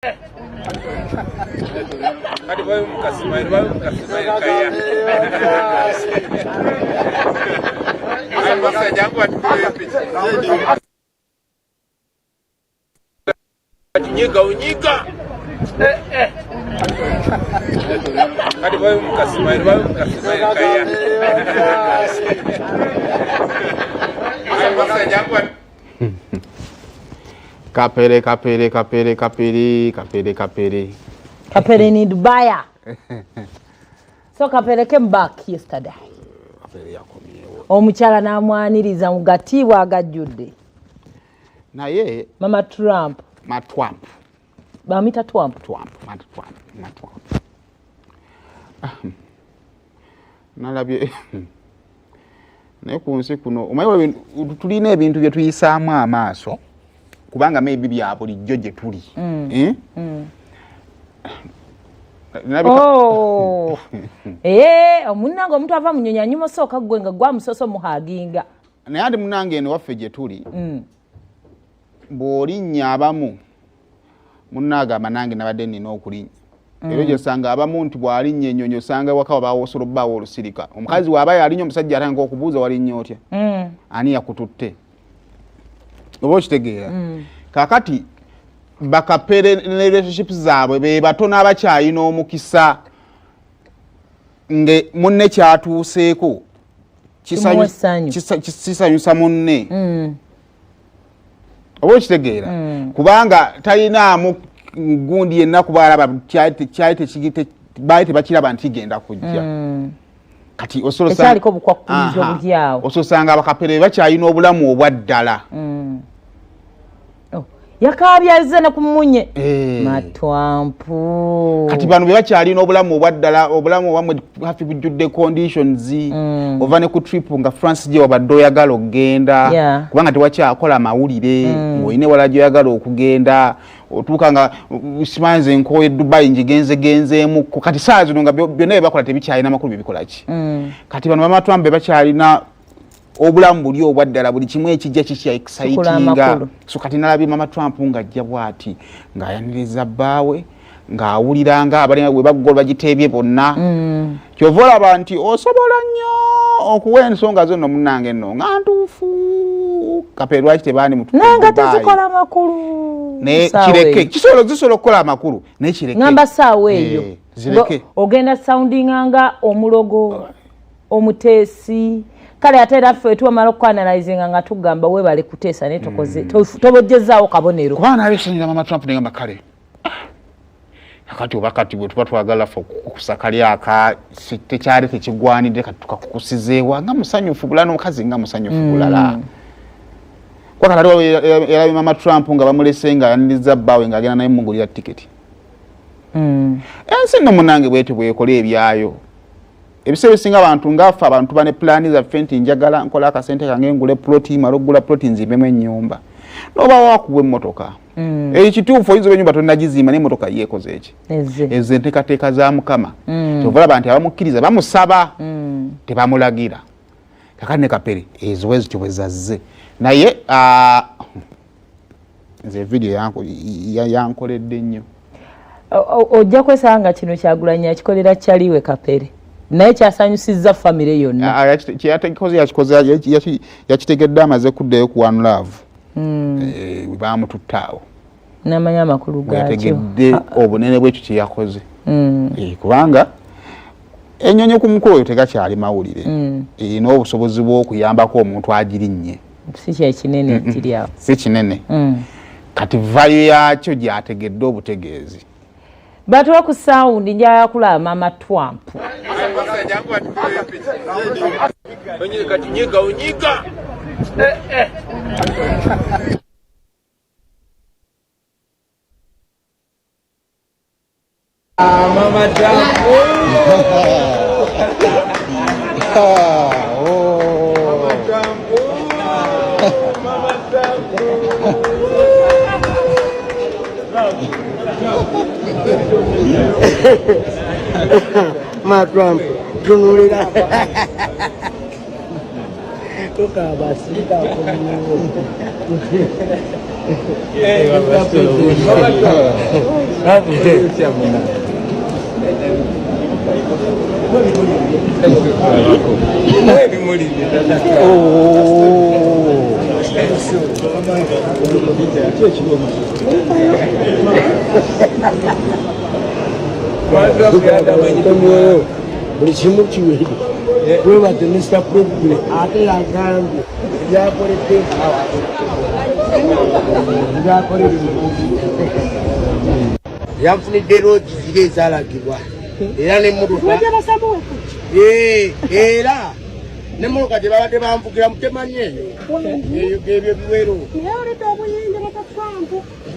Kati bayo mukasimairo kaya. Ayo basa jangu atukuye picha. Unyiga. Kati bayo mukasimairo kaya. Ayo basa jangu Kapere. Kapere ni Dubai. So Kapere came back yesterday. Kapere yakomyewo. Omukyala namwaniriza mugatiibwa agajjudde. Naye Mama Trump. Matwamp. Bamita Trump. Matwamp. Nalabye naye ku nsi kuno omanyi tulina ebintu bye tuyisaamu amaaso kubanga maybe bya bulijjo gye tuli. Omunnange omuntu ava mu nnyonyi anyuma osooka gwe nga gwa musoso muhaginga. Naye ate munnange eno waffe gye tuli bw'olinnya abamu munnaaga amanange nabadde nnina okulinnya. Era gyosanga abamu nti bw'alinnya ennyonyi osanga waka wabaawo osobola obbaawo olusirika. Omukazi waaba yalinnye omusajja atandika okubuuza walinnya otya? Ani yakututte? Oba okitegeera? Kaakati bakapere ne relationships zaabwe be batono abakyayina omukisa nge munne kyatuuseeko kisanyusa munne. Oba okitegeera? Kubanga talinaamu gundi yenna kuba alaba baali tebakiraba nti genda kujja. Kati ososanga abakapere bakyayina obulamu obwaddala. Yakabyaze ne kumunye Matwampu. Kati bano be bakyalina obulamu obwaddala, obulamu obwamwe hafi bujjudde conditions. Ova ne ku trip nga France gye wabadde oyagala okugenda kubanga tewakyakola amawulire ng'olina ewala gy'oyagala okugenda otuuka nga simanze nkooye Dubai njigenzeemu kati saa zino nga byonna bye bakola tebikyalina makulu bibikola ki. Kati bano Matwampu be bakyalina obulamu buli obwaddala buli kimu ekijja kikya excitinga. So kati nalabye Mama Trump ng'ajja bw'ati ng'ayaniriza bbaawe ng'awuliranga abali we baggolo bagiteebye bonna. Kyova olaba nti osobola nnyo okuwa ensonga zo nno munnange nno nga ntuufu. Kapere lwaki tebaani mutuufu nanga tezikola makulu ne kireke zisobola okukola amakulu naye kireke ngamba saawa eyo zireke ogenda soundinga nga omulogo omuteesi. Kale ate era ffe tuwamala okuanalyzinga nga tugamba webale kuteesa naye tokoze tobojjezaawo kabonero kubanga nabesonyiza Mama Trump negamba kale akati oba kati bwe tuba twagala ffe okusakalya tekyali tekigwanidde kati tukakukusizeewa nga musanyufu bulala n'omukazi nga musanyufu bulala. Kwakati era Mama Trump nga bamulese nga ayaniriza bbaawe ng'agenda naye mugulira tiketi. Ensi nno munnange bwete bwekola ebyayo. Ebiseera bisinga abantu ngaffe abantu bane plani zaffe nti njagala nkola akasente kange ngule ploti mala okugula ploti nzimbemu ennyumba. N'oba wakuwa emmotoka. Ekituufu oyinza ennyumba tonnagizimba n'emmotoka yeekoze eki. Ezo enteekateeka za Mukama. Kyova olaba nti abamukkiriza bamusaba tebamulagira. Kakati ne Kapere ezo bwezityo bwe zazze. Naye nze vidiyo yankoledde nnyo. Ojja kwesanga kino Kyagulanyi akikolera Kyaliwe Kapere. Naye kyasanyusizza famire yonna. Yakitegedde amaze kuddayo ku One Love. Bamututtaawo. Namanya amakulu gaakyo. Yategedde obunene bw'ekyo kye yakoze. Kubanga ennyonyi ku mukulu oyo tegakyali mawulire. Erina obusobozi bw'okuyambako omuntu agirinnye. Si kyekinene kiri awo. Si kinene. Kati vayo yakyo gy'ategedde obutegeezi. Batuwa ku sound njaya kulaba Mama Trump. Unyiga. Mama Trump. Mama Trump, tunulira. Toka basi buli kimu kiweri webadde Mr. President ate yagambye byakoledde yanfunidde loogi ziri ezaalagibwa era n'emmotoka era n'emmotoka gye babadde banvugiramu temanyeeyo eyo gebyo biwero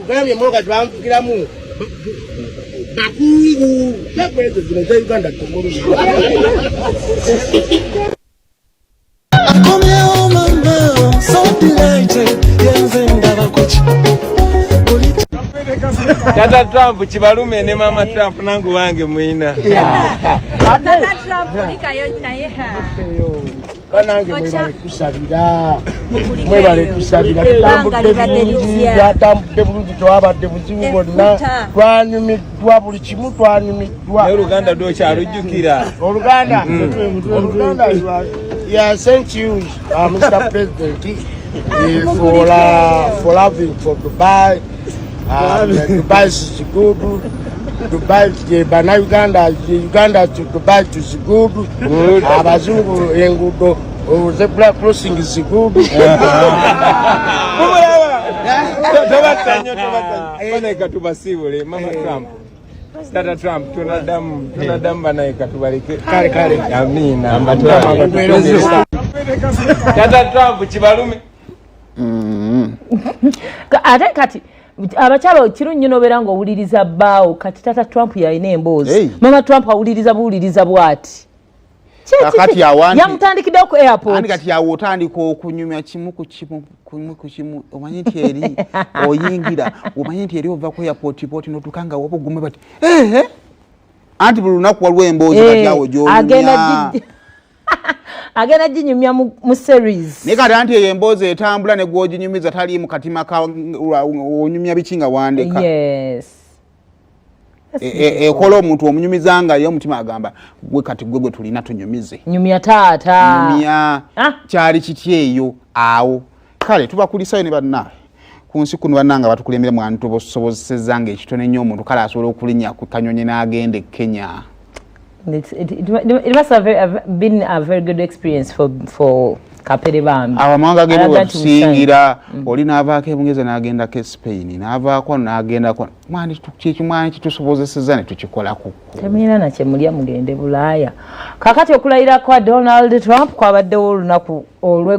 kugambye emmotoka gye banvugiramu bakungu nakwezo zino za Uganda akomyewo mama so delighted yenze ndaba kuki Tata Trump kibalume ne mama Trump nangu wange muina. Tata Trump likayo naye ha. Banange mwebale tusabira tutambudde bulungi twabadde buzibu bwonna twanyumiddwa buli kimu twanyumiddwa Oluganda lwokyalujjukira Oluganda yeah, thank you Mr. President for loving for Dubai. Dubai is good. Dubai, bana Uganda to Dubai is good. Abazungu engudo, zebra crossing is good. Bana tubasibule mama Trump. Tata Trump tunadamu bana katubalike. Kale. Amina. Tata Trump kibalume. Ate kati abakyalo kirunnyo obera nga owuliriza bbaawo kati Tata Trump yalina emboozi mama Trump awuliriza buwuliriza bw'ati yamutandikiddewo ku airport kati yawe otandika okunyumya kimu ku kimu omanyi nti eri oyingira omanyi nti eri ova ku airport notuuka nga wabugume bati anti buli lunaku waliwo emboozi kati awo gy'olumya agenda ginyumya mu series naye kati anti eyo emboozi etambula ne gw'oginyumiza tali mu katima onyumya biki nga wandeka ekola omuntu omunyumiza nga ye omutima agamba gwe kati gwe tulina tunyumize nyumya taata nyumya kyali kiti eyo awo kale tubakulisayo ne bannaye ku nsi kuno bannanga batukulembera mwantu tubasobozesezza nga ekitone nnyo omuntu kale asobola okulinnya ku kanyonyi n'agenda e Kenya. It must have been a very good experience for Kapere Bambi. Awamanga gendo okusingira oli n'avaako ebungeze n'agenda ke Spain n'avaako n'agenda ko mwani tukikimwani kitusobozesezza ne tukikola ku temira na kyemulya mugende Bulaaya kakati okulayira kwa Donald Trump kwabaddewo olunaku olwe